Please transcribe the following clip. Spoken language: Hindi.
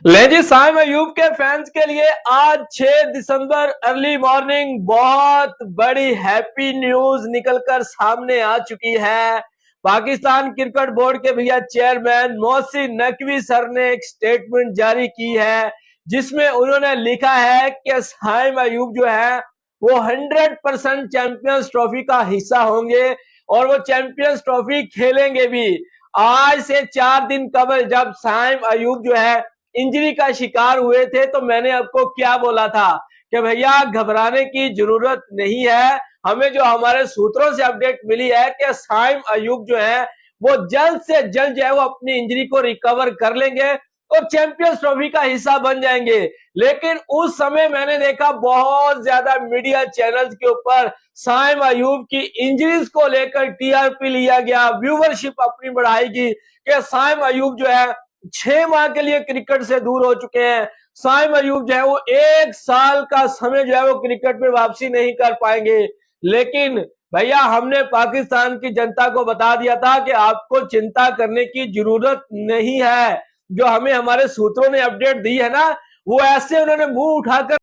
ले जी, साइम अयूब के फैंस के लिए आज 6 दिसंबर अर्ली मॉर्निंग बहुत बड़ी हैप्पी न्यूज निकलकर सामने आ चुकी है। पाकिस्तान क्रिकेट बोर्ड के भैया चेयरमैन मोहसिन नकवी सर ने एक स्टेटमेंट जारी की है, जिसमें उन्होंने लिखा है कि साइम अयूब जो है वो 100% चैंपियंस ट्रॉफी का हिस्सा होंगे और वो चैंपियंस ट्रॉफी खेलेंगे भी। आज से 4 दिन कबल जब साइम अयूब जो है इंजरी का शिकार हुए थे, तो मैंने आपको क्या बोला था कि भैया घबराने की जरूरत नहीं है। हमें जो हमारे सूत्रों से अपडेट मिली है कि साइम अयूब जो है वो जल्द से जल्द जो है वो अपनी इंजरी को रिकवर कर लेंगे और चैंपियंस ट्रॉफी का हिस्सा बन जाएंगे। लेकिन उस समय मैंने देखा बहुत ज्यादा मीडिया चैनल्स के ऊपर साइम अयूब की इंजरीज को लेकर टीआरपी लिया गया, व्यूवरशिप अपनी बढ़ाई गई कि साइम अयूब जो है 6 माह के लिए क्रिकेट से दूर हो चुके हैं। साइम अयूब जो है वो 1 साल का समय जो है वो क्रिकेट में वापसी नहीं कर पाएंगे। लेकिन भैया हमने पाकिस्तान की जनता को बता दिया था कि आपको चिंता करने की जरूरत नहीं है। जो हमें हमारे सूत्रों ने अपडेट दी है ना, वो ऐसे उन्होंने मुंह उठाकर